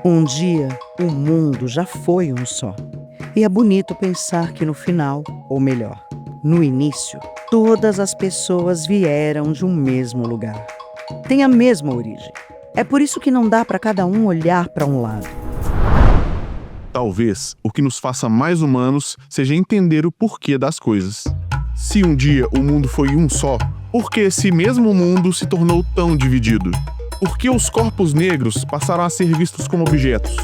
Um dia, o mundo já foi um só. E é bonito pensar que no final, ou melhor, no início, todas as pessoas vieram de um mesmo lugar. Têm a mesma origem. É por isso que não dá para cada um olhar para um lado. Talvez o que nos faça mais humanos seja entender o porquê das coisas. Se um dia o mundo foi um só, por que esse mesmo mundo se tornou tão dividido? Por que os corpos negros passaram a ser vistos como objetos?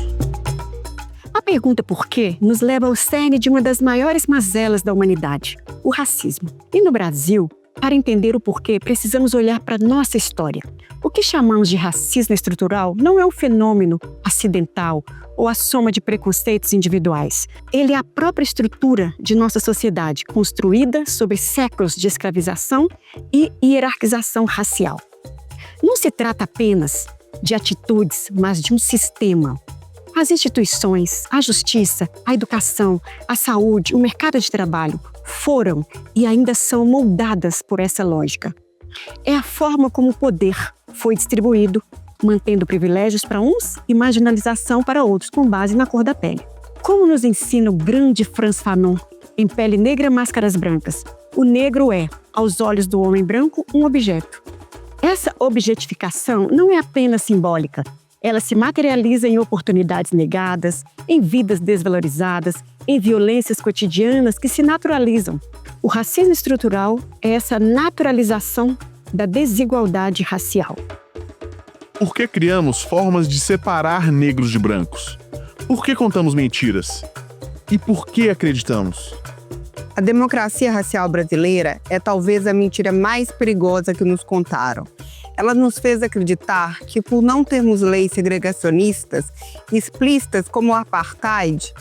A pergunta por quê nos leva ao cerne de uma das maiores mazelas da humanidade, o racismo. E no Brasil, para entender o porquê, precisamos olhar para nossa história. O que chamamos de racismo estrutural não é um fenômeno acidental ou a soma de preconceitos individuais. Ele é a própria estrutura de nossa sociedade, construída sobre séculos de escravização e hierarquização racial. Não se trata apenas de atitudes, mas de um sistema. As instituições, a justiça, a educação, a saúde, o mercado de trabalho foram e ainda são moldadas por essa lógica. É a forma como o poder foi distribuído, mantendo privilégios para uns e marginalização para outros, com base na cor da pele. Como nos ensina o grande Frantz Fanon, em Pele Negra, Máscaras Brancas, o negro é, aos olhos do homem branco, um objeto. Essa objetificação não é apenas simbólica. Ela se materializa em oportunidades negadas, em vidas desvalorizadas, em violências cotidianas que se naturalizam. O racismo estrutural é essa naturalização da desigualdade racial. Por que criamos formas de separar negros de brancos? Por que contamos mentiras? E por que acreditamos? A democracia racial brasileira é talvez a mentira mais perigosa que nos contaram. Ela nos fez acreditar que, por não termos leis segregacionistas explícitas como o apartheid,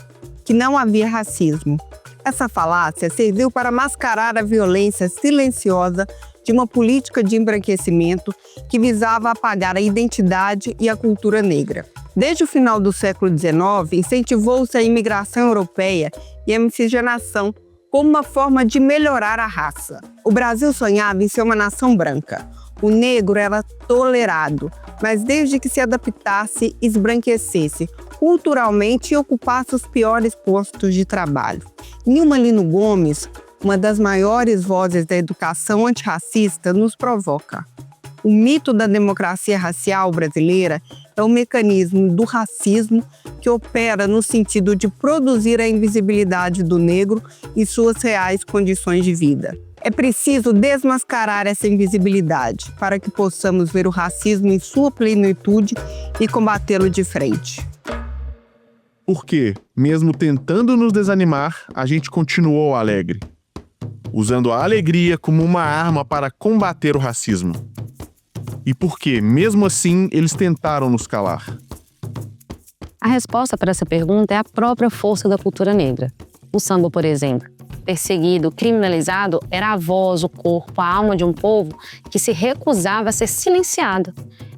que não havia racismo. Essa falácia serviu para mascarar a violência silenciosa de uma política de embranquecimento que visava apagar a identidade e a cultura negra. Desde o final do século XIX, incentivou-se a imigração europeia e a miscigenação como uma forma de melhorar a raça. O Brasil sonhava em ser uma nação branca. O negro era tolerado, mas desde que se adaptasse, esbranquecesse culturalmente e ocupasse os piores postos de trabalho. Nilma Lino Gomes, uma das maiores vozes da educação antirracista, nos provoca. O mito da democracia racial brasileira é um mecanismo do racismo que opera no sentido de produzir a invisibilidade do negro e suas reais condições de vida. É preciso desmascarar essa invisibilidade para que possamos ver o racismo em sua plenitude e combatê-lo de frente. Porque, mesmo tentando nos desanimar, a gente continuou alegre, usando a alegria como uma arma para combater o racismo. E porque, mesmo assim, eles tentaram nos calar. A resposta para essa pergunta é a própria força da cultura negra. O samba, por exemplo, perseguido, criminalizado, era a voz, o corpo, a alma de um povo que se recusava a ser silenciado.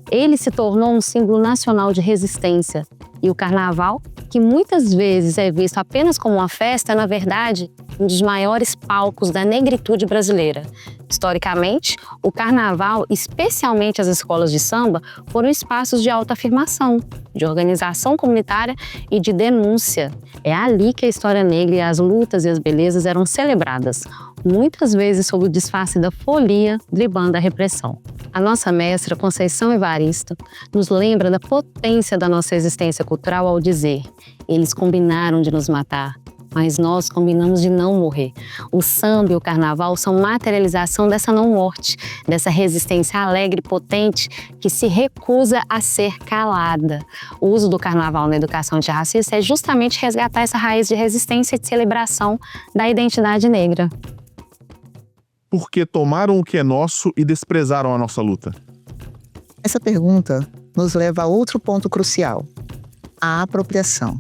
Ele se tornou um símbolo nacional de resistência. E o carnaval, que muitas vezes é visto apenas como uma festa, é, na verdade, um dos maiores palcos da negritude brasileira. Historicamente, o carnaval, especialmente as escolas de samba, foram espaços de autoafirmação, de organização comunitária e de denúncia. É ali que a história negra e as lutas e as belezas eram celebradas, muitas vezes sob o disfarce da folia, driblando a repressão. A nossa mestra, Conceição Evaristo, nos lembra da potência da nossa existência cultural ao dizer: eles combinaram de nos matar, mas nós combinamos de não morrer. O samba e o carnaval são materialização dessa não-morte, dessa resistência alegre e potente que se recusa a ser calada. O uso do carnaval na educação antirracista é justamente resgatar essa raiz de resistência e de celebração da identidade negra. Porque tomaram o que é nosso e desprezaram a nossa luta. Essa pergunta nos leva a outro ponto crucial: a apropriação.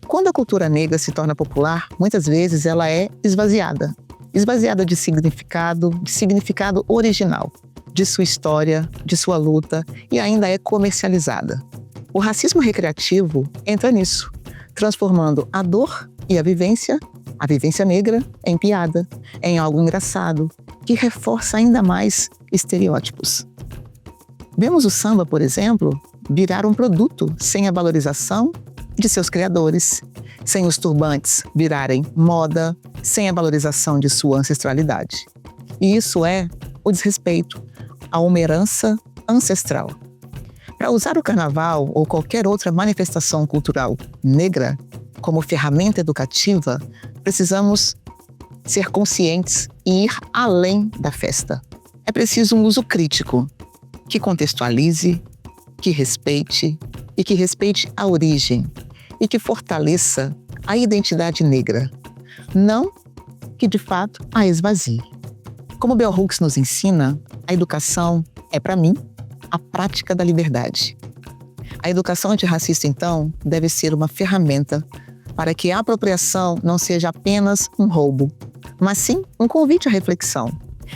Quando a cultura negra se torna popular, muitas vezes ela é esvaziada. Esvaziada de significado original, de sua história, de sua luta, e ainda é comercializada. O racismo recreativo entra nisso, transformando a dor e a vivência negra, em piada, em algo engraçado, que reforça ainda mais estereótipos. Vemos o samba, por exemplo, virar um produto sem a valorização de seus criadores, sem os turbantes virarem moda, sem a valorização de sua ancestralidade. E isso é o desrespeito a uma herança ancestral. Para usar o carnaval ou qualquer outra manifestação cultural negra como ferramenta educativa, precisamos ser conscientes e ir além da festa. É preciso um uso crítico, que contextualize, que respeite a origem e que fortaleça a identidade negra, não que de fato a esvazie. Como Bell Hooks nos ensina, a educação é, para mim, a prática da liberdade. A educação antirracista, então, deve ser uma ferramenta para que a apropriação não seja apenas um roubo, mas sim um convite à reflexão.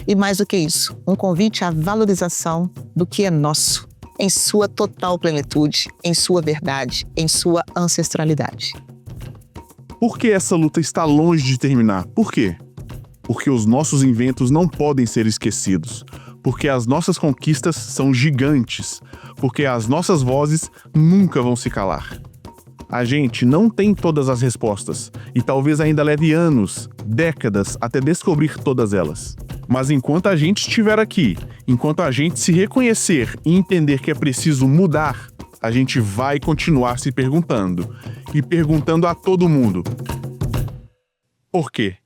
E mais do que isso, um convite à valorização do que é nosso, em sua total plenitude, em sua verdade, em sua ancestralidade. Por que essa luta está longe de terminar? Por quê? Porque os nossos inventos não podem ser esquecidos. Porque as nossas conquistas são gigantes. Porque as nossas vozes nunca vão se calar. A gente não tem todas as respostas. E talvez ainda leve anos, décadas, até descobrir todas elas. Mas enquanto a gente estiver aqui, enquanto a gente se reconhecer e entender que é preciso mudar, a gente vai continuar se perguntando. E perguntando a todo mundo. Por quê?